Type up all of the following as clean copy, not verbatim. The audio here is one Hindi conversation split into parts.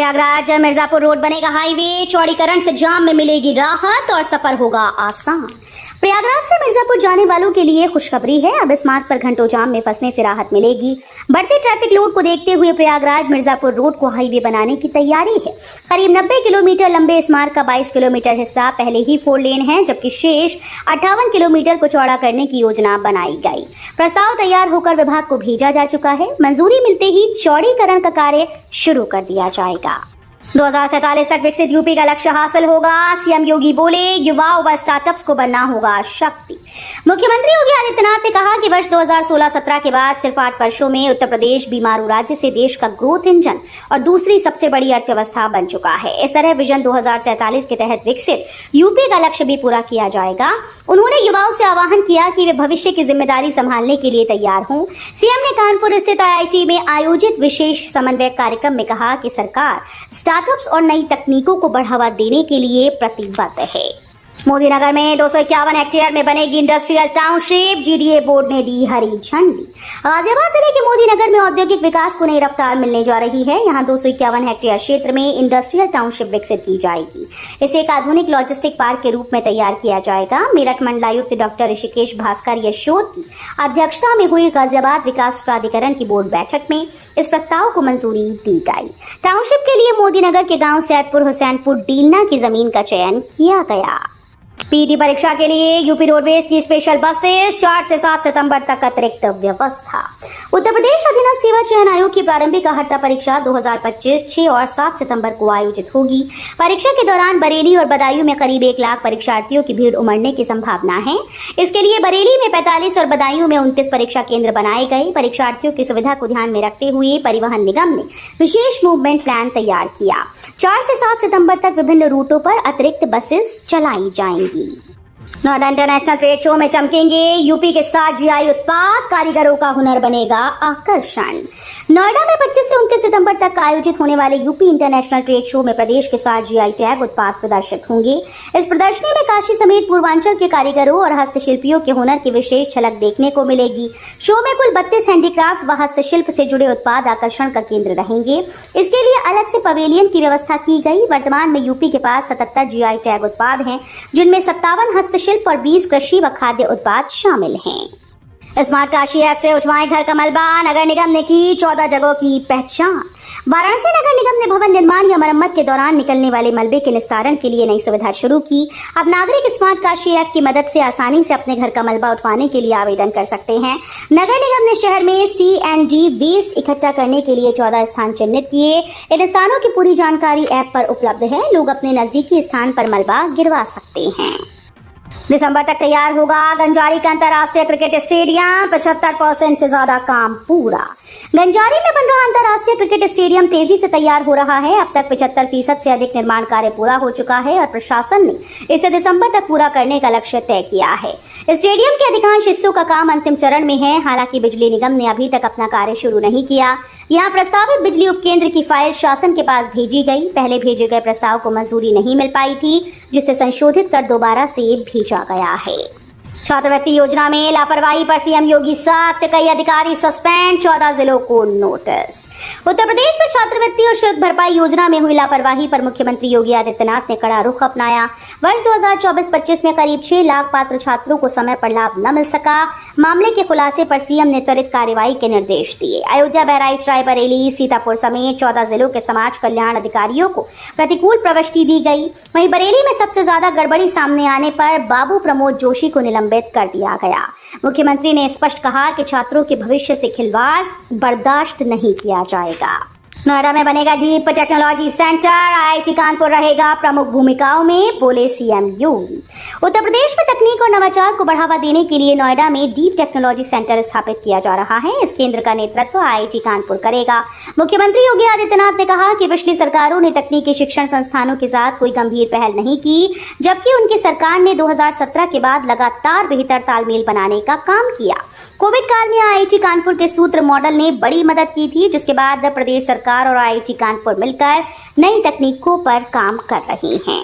प्रयागराज मिर्जापुर रोड बनेगा हाईवे, चौड़ीकरण से जाम में मिलेगी राहत और सफर होगा आसान। प्रयागराज से मिर्जापुर जाने वालों के लिए खुशखबरी है। अब इस मार्ग पर घंटों जाम में फंसने से राहत मिलेगी। बढ़ते ट्रैफिक लोड को देखते हुए प्रयागराज मिर्जापुर रोड को हाईवे बनाने की तैयारी है। करीब 90 किलोमीटर लंबे इस मार्ग का 22 किलोमीटर हिस्सा पहले ही 4 लेन है, जबकि शेष 58 किलोमीटर को चौड़ा करने की योजना बनाई गई। प्रस्ताव तैयार होकर विभाग को भेजा जा चुका है। मंजूरी मिलते ही चौड़ीकरण का कार्य शुरू कर दिया जाएगा। 2047 तक विकसित यूपी का लक्ष्य हासिल होगा। सीएम योगी बोले, युवाओं व स्टार्टअप्स को बनना होगा शक्ति। मुख्यमंत्री योगी आदित्यनाथ ने कहा कि वर्ष 2016-17 के बाद सिर्फ 8 वर्षों में उत्तर प्रदेश बीमारू राज्य से देश का ग्रोथ इंजन और दूसरी सबसे बड़ी अर्थव्यवस्था बन चुका है। इस तरह विजन 2047 के तहत विकसित यूपी का लक्ष्य भी पूरा किया जाएगा। उन्होंने युवाओं से आह्वान किया कि वे भविष्य की जिम्मेदारी संभालने के लिए तैयार हों। सीएम ने कानपुर स्थित IIT में आयोजित विशेष समन्वय कार्यक्रम में कहा कि सरकार स्टार्टअप्स और नई तकनीकों को बढ़ावा देने के लिए प्रतिबद्ध है। मोदीनगर में 251 हेक्टेयर में बनेगी इंडस्ट्रियल टाउनशिप, GDA बोर्ड ने दी हरी झंडी। गाजियाबाद जिले के मोदीनगर में औद्योगिक विकास को नई रफ्तार मिलने जा रही है। यहां 251 हेक्टेयर क्षेत्र में इंडस्ट्रियल टाउनशिप विकसित की जाएगी। इसे एक आधुनिक लॉजिस्टिक पार्क के रूप में तैयार किया जाएगा। मेरठ मंडलायुक्त डॉक्टर ऋषिकेश भास्कर यशोद की अध्यक्षता में हुई गाजियाबाद विकास प्राधिकरण की बोर्ड बैठक में इस प्रस्ताव को मंजूरी दी गई। टाउनशिप के लिए मोदीनगर के गाँव सैदपुर हुसैनपुर डीलना की जमीन का चयन किया गया। पीटी परीक्षा के लिए यूपी रोडवेज की स्पेशल बसेस, 4 से 7 सितंबर तक अतिरिक्त व्यवस्था। उत्तर प्रदेश अधीनस्थ सेवा चयन आयोग की प्रारंभिक अर्हता परीक्षा 2025 6 और 7 सितंबर को आयोजित होगी। परीक्षा के दौरान बरेली और बदायूं में करीब 1 लाख परीक्षार्थियों की भीड़ उमड़ने की संभावना है। इसके लिए बरेली में 45 और बदायूं में 29 परीक्षा केंद्र बनाए गए। परीक्षार्थियों की सुविधा को ध्यान में रखते हुए परिवहन निगम ने विशेष मूवमेंट प्लान तैयार किया। 4 से 7 सितंबर तक विभिन्न रूटों पर अतिरिक्त बसेस चलाई जाएंगी। नोएडा इंटरनेशनल ट्रेड शो में चमकेंगे यूपी के 7 GI उत्पाद, कारीगरों का हुनर बनेगा आकर्षण। नोएडा में 25 से 29 सितंबर तक आयोजित होने वाले यूपी इंटरनेशनल ट्रेड शो में प्रदेश के 7 GI टैग उत्पाद प्रदर्शित होंगे। इस प्रदर्शनी में काशी समेत पूर्वांचल के कारीगरों और हस्तशिल्पियों के हुनर की विशेष झलक देखने को मिलेगी। शो में कुल 32 हैंडीक्राफ्ट व हस्तशिल्प से जुड़े उत्पाद आकर्षण का केंद्र रहेंगे। इसके लिए अलग से पवेलियन की व्यवस्था की गई। वर्तमान में यूपी के पास 77 GI टैग उत्पाद हैं, जिनमें 57 हस्तशिल्प और 20 कृषि व खाद्य उत्पाद शामिल हैं। स्मार्ट काशी ऐप से उठवाएं घर का मलबा, नगर निगम ने की 14 जगहों की पहचान। वाराणसी नगर निगम ने भवन निर्माण या मरम्मत के दौरान निकलने वाले मलबे के निस्तारण के लिए नई सुविधा शुरू की। अब नागरिक स्मार्ट काशी ऐप की मदद से आसानी से अपने घर का मलबा उठवाने के लिए आवेदन कर सकते हैं। नगर निगम ने शहर में C&D वेस्ट इकट्ठा करने के लिए 14 स्थान चिन्हित किए। इन स्थानों की पूरी जानकारी ऐप पर उपलब्ध है। लोग अपने नजदीकी स्थान पर मलबा गिरवा सकते हैं। दिसंबर तक तैयार होगा गंजारी का अंतर्राष्ट्रीय क्रिकेट स्टेडियम, 75% से ज्यादा काम पूरा। गंजारी में बन रहा अंतर्राष्ट्रीय क्रिकेट स्टेडियम तेजी से तैयार हो रहा है। अब तक 75% से अधिक निर्माण कार्य पूरा हो चुका है और प्रशासन ने इसे दिसंबर तक पूरा करने का लक्ष्य तय किया है। स्टेडियम के अधिकांश हिस्सों का काम अंतिम चरण में है। हालांकि बिजली निगम ने अभी तक अपना कार्य शुरू नहीं किया। यहाँ प्रस्तावित बिजली उपकेंद्र की फाइल शासन के पास भेजी गई। पहले भेजे गए प्रस्ताव को मंजूरी नहीं मिल पाई थी, जिसे संशोधित कर दोबारा से भेजा गया है। छात्रवृत्ति योजना में लापरवाही पर सीएम योगी सख्त, कई अधिकारी सस्पेंड, 14 जिलों को नोटिस। उत्तर प्रदेश में छात्रवृत्ति और शुल्क भरपाई योजना में हुई लापरवाही पर मुख्यमंत्री योगी आदित्यनाथ ने कड़ा रुख अपनाया। वर्ष 2024-25 में करीब 6 लाख पात्र छात्रों को समय पर लाभ न मिल सका। मामले के खुलासे पर सीएम ने त्वरित कार्रवाई के निर्देश दिए। अयोध्या, बहराइच, रायबरेली, सीतापुर समेत 14 जिलों के समाज कल्याण अधिकारियों को प्रतिकूल प्रविष्टि दी गई। वहीं बरेली में सबसे ज्यादा गड़बड़ी सामने आने पर बाबू प्रमोद जोशी को निलंबित कर दिया गया। मुख्यमंत्री ने स्पष्ट कहा कि छात्रों के भविष्य से खिलवाड़ बर्दाश्त नहीं किया जाएगा। नोएडा में बनेगा deep technology centre, IIT Kanpur रहेगा प्रमुख भूमिकाओं में, बोले सीएम योगी। उत्तर प्रदेश में तकनीक और नवाचार को बढ़ावा देने के लिए नोएडा में डीप टेक्नोलॉजी सेंटर स्थापित किया जा रहा है। इस केंद्र का नेतृत्व IIT कानपुर करेगा। मुख्यमंत्री योगी आदित्यनाथ ने कहा कि पिछली सरकारों ने तकनीकी शिक्षण संस्थानों के साथ कोई गंभीर पहल नहीं की, जबकि उनकी सरकार ने 2017 के बाद लगातार बेहतर तालमेल बनाने का काम किया। कोविड काल में IIT कानपुर के सूत्र मॉडल ने बड़ी मदद की थी, जिसके बाद प्रदेश सरकार और IIT कानपुर मिलकर नई तकनीकों पर काम कर रही हैं।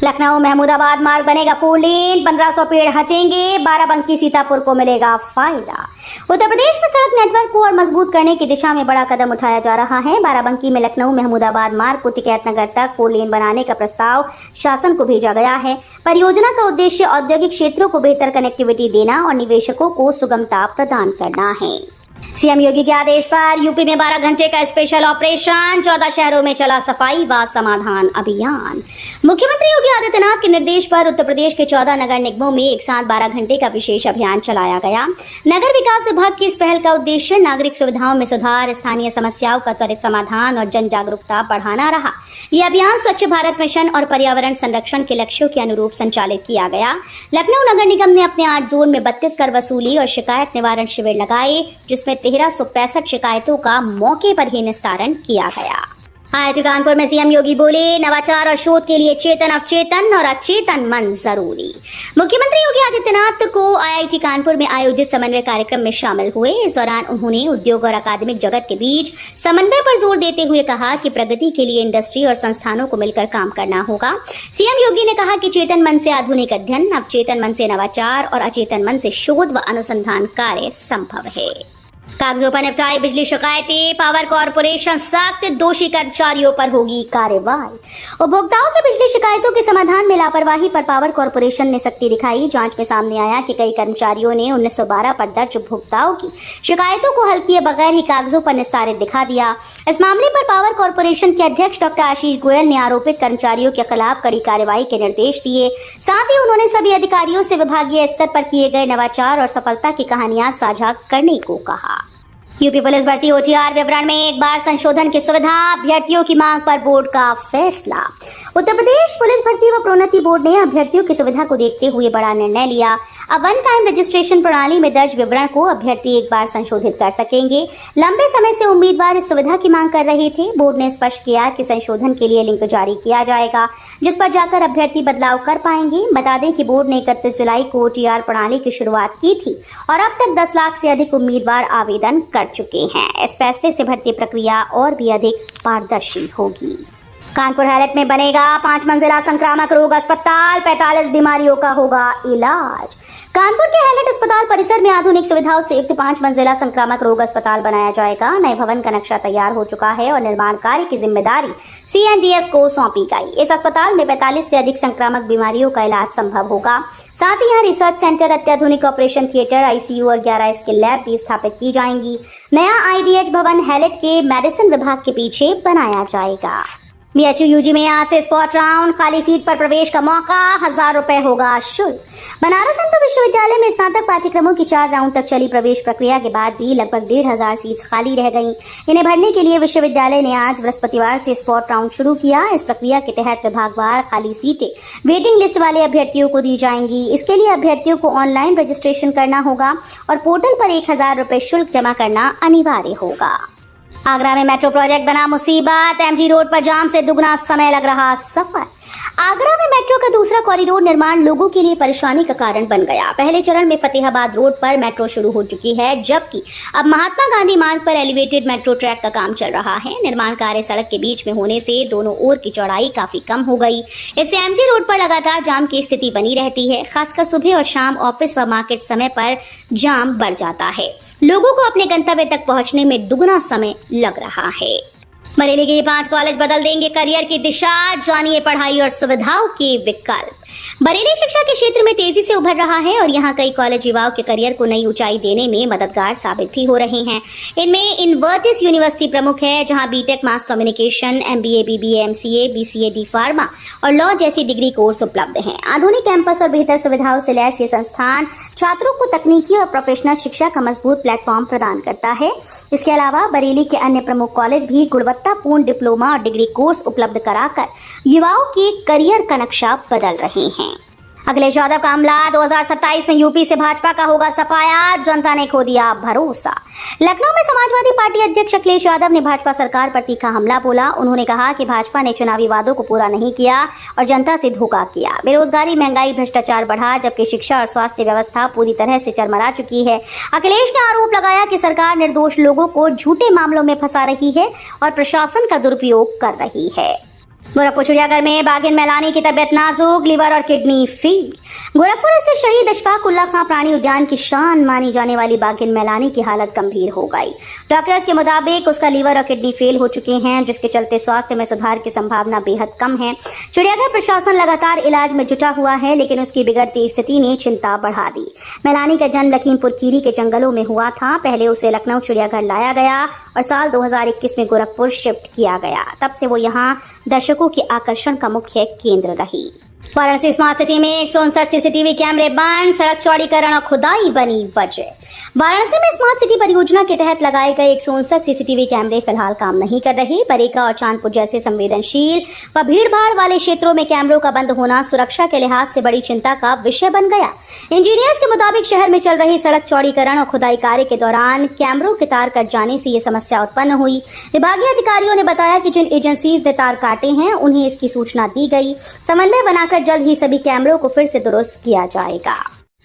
लखनऊ महमूदाबाद मार्ग बनेगा 4 लेन, 1500 पेड़ हटेंगे, बाराबंकी सीतापुर को मिलेगा फायदा। उत्तर प्रदेश में सड़क नेटवर्क को और मजबूत करने की दिशा में बड़ा कदम उठाया जा रहा है। बाराबंकी में लखनऊ महमूदाबाद मार्ग को टिकैतनगर तक 4 लेन बनाने का प्रस्ताव शासन को भेजा गया है। परियोजना का उद्देश्य औद्योगिक क्षेत्रों को बेहतर कनेक्टिविटी देना और निवेशकों को सुगमता प्रदान करना है। सीएम योगी के आदेश पर यूपी में 12 घंटे का स्पेशल ऑपरेशन, 14 शहरों में चला सफाई व समाधान अभियान। मुख्यमंत्री योगी आदित्यनाथ के निर्देश पर उत्तर प्रदेश के 14 नगर निगमों में एक साथ 12 घंटे का विशेष अभियान चलाया गया। नगर विकास विभाग की इस पहल का उद्देश्य नागरिक सुविधाओं में सुधार, स्थानीय समस्याओं का त्वरित समाधान और जन जागरूकता बढ़ाना रहा। यह अभियान स्वच्छ भारत मिशन और पर्यावरण संरक्षण के लक्ष्यों के अनुरूप संचालित किया गया। लखनऊ नगर निगम ने अपने 8 जोन में 32 कर वसूली और शिकायत निवारण शिविर लगाए, जिसमें 1365 शिकायतों का मौके पर ही निस्तारण किया गया। आज कानपुर में सीएम योगी बोले, नवाचार और शोध के लिए चेतन, अवचेतन और अचेतन मन जरूरी। मुख्यमंत्री योगी आदित्यनाथ को आईआईटी कानपुर में आयोजित समन्वय कार्यक्रम में शामिल हुए। इस दौरान उन्होंने उद्योग और अकादमिक जगत के बीच समन्वय पर जोर देते हुए कहा कि प्रगति के लिए इंडस्ट्री और संस्थानों को मिलकर काम करना होगा। सीएम योगी ने कहा कि चेतन मन से आधुनिक अध्ययन, अवचेतन मन से नवाचार और अचेतन मन से शोध व अनुसंधान कार्य संभव है। कागजों पर निपटाई बिजली शिकायतें, पावर कॉर्पोरेशन सख्त, दोषी कर्मचारियों पर होगी कार्रवाई। उपभोक्ताओं की बिजली शिकायतों के समाधान में लापरवाही पर पावर कॉर्पोरेशन ने सख्ती दिखाई। जांच में सामने आया कि कई कर्मचारियों ने 1912 पर दर्ज उपभोक्ताओं की शिकायतों को हल किए बगैर ही कागजों पर निस्तारित दिखा दिया। इस मामले पर पावर कॉर्पोरेशन के अध्यक्ष डॉक्टर आशीष गोयल ने आरोपित कर्मचारियों के खिलाफ कड़ी कार्रवाई के निर्देश दिए। साथ ही उन्होंने सभी अधिकारियों से विभागीय स्तर पर किए गए नवाचार और सफलता की कहानियां साझा करने को कहा। यूपी पुलिस भर्ती ओटीआर विवरण में एक बार संशोधन की सुविधा, अभ्यर्थियों की मांग पर बोर्ड का फैसला। उत्तर प्रदेश पुलिस भर्ती व प्रोन्नति बोर्ड ने अभ्यर्थियों की सुविधा को देखते हुए बड़ा निर्णय लिया। अब वन टाइम रजिस्ट्रेशन प्रणाली में दर्ज विवरण को अभ्यर्थी एक बार संशोधित कर सकेंगे। लंबे समय से उम्मीदवार इस सुविधा की मांग कर रहे थे। बोर्ड ने स्पष्ट किया कि संशोधन के लिए लिंक जारी किया जाएगा, जिस पर जाकर अभ्यर्थी बदलाव कर पाएंगे। बता दें कि बोर्ड ने 31 जुलाई को ओटीआर प्रणाली की शुरुआत की थी और अब तक 10 लाख से अधिक उम्मीदवार आवेदन कर चुके हैं। इस फैसले से भर्ती प्रक्रिया और भी अधिक पारदर्शी होगी। कानपुर हैलेट में बनेगा 5 मंजिला संक्रामक रोग अस्पताल, 45 बीमारियों का होगा इलाज। कानपुर के हैलेट अस्पताल परिसर में आधुनिक सुविधाओं से युक्त 5 मंजिला संक्रामक रोग अस्पताल बनाया जाएगा। नए भवन का नक्शा तैयार हो चुका है और निर्माण कार्य की जिम्मेदारी सीएनडीएस को सौंपी गई। इस अस्पताल में 45 से अधिक संक्रामक बीमारियों का इलाज संभव होगा। साथ ही यहाँ रिसर्च सेंटर, अत्याधुनिक ऑपरेशन थिएटर, आईसीयू और 11 स्किल लैब भी स्थापित की जाएंगी। नया आईडीएच भवन हैलेट के मेडिसिन विभाग के पीछे बनाया जाएगा। बीएचयू यूजी में आज से स्पॉट राउंड, खाली सीट पर प्रवेश का मौका, 1000 रुपए होगा शुल्क। बनारस हिंदू विश्वविद्यालय में स्नातक पाठ्यक्रमों की 4 राउंड तक चली प्रवेश प्रक्रिया के बाद भी लगभग 1500 सीट्स खाली रह गईं। इन्हें भरने के लिए विश्वविद्यालय ने आज बृहस्पतिवार से स्पॉट राउंड शुरू किया। इस प्रक्रिया के तहत विभागवार खाली सीटें वेटिंग लिस्ट वाले अभ्यर्थियों को दी जाएंगी। इसके लिए अभ्यर्थियों को ऑनलाइन रजिस्ट्रेशन करना होगा और पोर्टल पर 1000 रुपए शुल्क जमा करना अनिवार्य होगा। आगरा में मेट्रो प्रोजेक्ट बना मुसीबत, एमजी रोड पर जाम से दुगना समय लग रहा सफर। आगरा में मेट्रो का दूसरा कॉरिडोर निर्माण लोगों के लिए परेशानी का कारण बन गया। पहले चरण में फतेहाबाद रोड पर मेट्रो शुरू हो चुकी है, जबकि अब महात्मा गांधी मार्ग पर एलिवेटेड मेट्रो ट्रैक का काम चल रहा है। निर्माण कार्य सड़क के बीच में होने से दोनों ओर की चौड़ाई काफी कम हो गई। इससे एमजी रोड पर लगातार जाम की स्थिति बनी रहती है। खासकर सुबह और शाम ऑफिस व मार्केट समय पर जाम बढ़ जाता है। लोगों को अपने गंतव्य तक पहुंचने में दुगना समय लग रहा है। बरेली के 5 कॉलेज बदल देंगे करियर की दिशा, जानिए पढ़ाई और सुविधाओं के विकल्प। बरेली शिक्षा के क्षेत्र में तेजी से उभर रहा है और यहाँ कई कॉलेज युवाओं के करियर को नई ऊंचाई देने में मददगार साबित भी हो रहे हैं। इनमें इनवर्टिस यूनिवर्सिटी प्रमुख है, जहाँ BTech mass communication, MBA, BBA, MCA, BCA, D pharma और लॉ जैसी डिग्री कोर्स उपलब्ध हैं। आधुनिक कैंपस और बेहतर सुविधाओं से लैस ये संस्थान छात्रों को तकनीकी और प्रोफेशनल शिक्षा का मजबूत प्लेटफॉर्म प्रदान करता है। इसके अलावा बरेली के अन्य प्रमुख कॉलेज भी गुणवत्तापूर्ण डिप्लोमा और डिग्री कोर्स उपलब्ध कराकर युवाओं के करियर का नक्शा बदल रहे हैं। अखिलेश यादव का हमला, 2027 में यूपी से भाजपा का होगा सफाया, जनता ने खो दिया भरोसा। लखनऊ में समाजवादी पार्टी अध्यक्ष अखिलेश यादव ने भाजपा सरकार पर तीखा हमला बोला। उन्होंने कहा कि भाजपा ने चुनावी वादों को पूरा नहीं किया और जनता से धोखा किया। बेरोजगारी, महंगाई, भ्रष्टाचार बढ़ा, जबकि शिक्षा और स्वास्थ्य व्यवस्था पूरी तरह से चरमरा चुकी है। अखिलेश ने आरोप लगाया कि सरकार निर्दोष लोगों को झूठे मामलों में फंसा रही है और प्रशासन का दुरुपयोग कर रही है। गोरखपुर चिड़ियाघर में बाघिन मैलानी की तबियत नाजुक, लिवर और किडनी फेल। गोरखपुर स्थित शहीद अशफाक उल्लाह खां प्राणी उद्यान की शान मानी जाने वाली बाघिन मैलानी की हालत गंभीर हो गई। डॉक्टर्स के मुताबिक उसका लिवर और किडनी फेल हो चुके हैं, जिसके चलते स्वास्थ्य में सुधार की संभावना बेहद कम है। चिड़ियाघर प्रशासन लगातार इलाज में जुटा हुआ है, लेकिन उसकी बिगड़ती स्थिति ने चिंता बढ़ा दी। मैलानी का जन्म लखीमपुर खीरी के जंगलों में हुआ था। पहले उसे लखनऊ चिड़ियाघर लाया गया और साल 2021 में गोरखपुर शिफ्ट किया गया। तब से वो यहाँ दर्शकों के आकर्षण का मुख्य केंद्र रही। वाराणसी स्मार्ट सिटी में 159 सीसीटीवी कैमरे बंद, सड़क चौड़ीकरण और खुदाई बनी वजह। वाराणसी में स्मार्ट सिटी परियोजना के तहत लगाए गए 159 सीसीटीवी कैमरे फिलहाल काम नहीं कर रहे। परेका और चांदपुर जैसे संवेदनशील व भीड़भाड़ वाले क्षेत्रों में कैमरों का बंद होना सुरक्षा के लिहाज से बड़ी चिंता का विषय बन गया। इंजीनियर्स के मुताबिक शहर में चल रही सड़क चौड़ीकरण और खुदाई कार्य के दौरान कैमरों के तार कट जाने से ये समस्या उत्पन्न हुई। विभागीय अधिकारियों ने बताया कि जिन एजेंसीज ने तार काटे हैं उन्हें इसकी सूचना दी गई। समन्वय बनाकर जल्द ही सभी कैमरों को फिर से दुरुस्त किया जाएगा।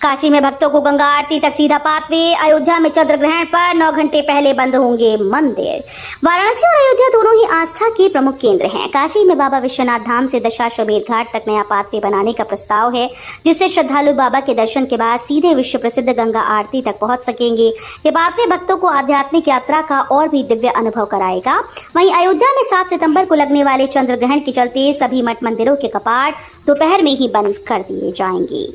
काशी में भक्तों को गंगा आरती तक सीधा पाथवे। अयोध्या में चंद्र ग्रहण पर 9 घंटे पहले बंद होंगे मंदिर। वाराणसी और अयोध्या दोनों ही आस्था के प्रमुख केंद्र हैं। काशी में बाबा विश्वनाथ धाम से दशाश्वमेध घाट तक नया पाथवे बनाने का प्रस्ताव है, जिससे श्रद्धालु बाबा के दर्शन के बाद सीधे विश्व प्रसिद्ध गंगा आरती तक पहुंच सकेंगे। ये पाथवे भक्तों को आध्यात्मिक यात्रा का और भी दिव्य अनुभव कराएगा। वहीं अयोध्या में 7 सितंबर को लगने वाले चंद्र ग्रहण के चलते सभी मठ मंदिरों के कपाट दोपहर में ही बंद कर दिए जाएंगे।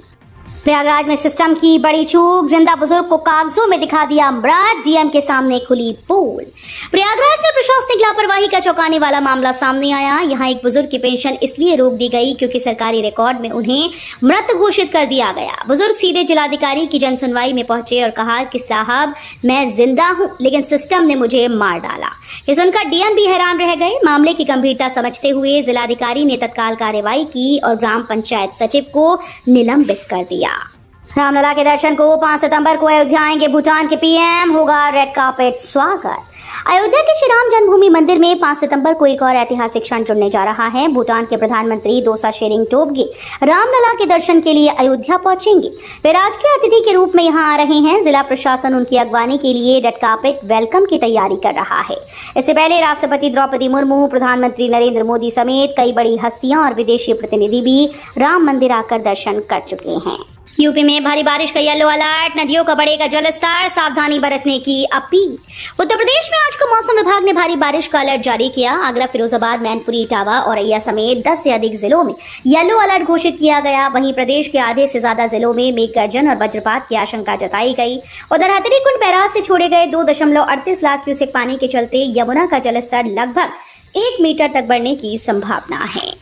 प्रयागराज में सिस्टम की बड़ी चूक, जिंदा बुजुर्ग को कागजों में दिखा दिया मृत, डीएम के सामने खुली पोल। प्रयागराज में प्रशासनिक लापरवाही का चौंकाने वाला मामला सामने आया। यहाँ एक बुजुर्ग की पेंशन इसलिए रोक दी गई क्योंकि सरकारी रिकॉर्ड में उन्हें मृत घोषित कर दिया गया। बुजुर्ग सीधे जिलाधिकारी की जनसुनवाई में पहुंचे और कहा कि साहब मैं जिंदा हूँ, लेकिन सिस्टम ने मुझे मार डाला। ये सुनकर डीएम भी हैरान रह गए। मामले की गंभीरता समझते हुए जिलाधिकारी ने तत्काल कार्रवाई की और ग्राम पंचायत सचिव को निलंबित कर दिया। रामलला के दर्शन को 5 सितंबर को अयोध्या आएंगे भूटान के पीएम, होगा रेड कार्पेट स्वागत। अयोध्या के श्री राम जन्मभूमि मंदिर में 5 सितंबर को एक और ऐतिहासिक क्षण जुड़ने जा रहा है। भूटान के प्रधानमंत्री दोसा शेरिंग टोब्गे रामलला के दर्शन के लिए अयोध्या पहुंचेंगे। वे राजकीय अतिथि के रूप में यहां आ रहे हैं। जिला प्रशासन उनकी अगवानी के लिए रेड कार्पेट वेलकम की तैयारी कर रहा है। इससे पहले राष्ट्रपति द्रौपदी मुर्मू, प्रधानमंत्री नरेंद्र मोदी समेत कई बड़ी हस्तियां और विदेशी प्रतिनिधि भी राम मंदिर आकर दर्शन कर चुके हैं। यूपी में भारी बारिश का येलो अलर्ट, नदियों का बढ़ेगा जलस्तर, सावधानी बरतने की अपील। उत्तर प्रदेश में आज को मौसम विभाग ने भारी बारिश का अलर्ट जारी किया। आगरा, फिरोजाबाद, मैनपुरी, इटावा, औरैया समेत 10 से अधिक जिलों में येलो अलर्ट घोषित किया गया। वहीं प्रदेश के आधे से ज्यादा जिलों में मेघ गर्जन और वज्रपात की आशंका जताई गई। उधर हथनीकुंड बैराज से छोड़े गए 2.38 लाख क्यूसेक पानी के चलते यमुना का जलस्तर लगभग 1 मीटर तक बढ़ने की संभावना है।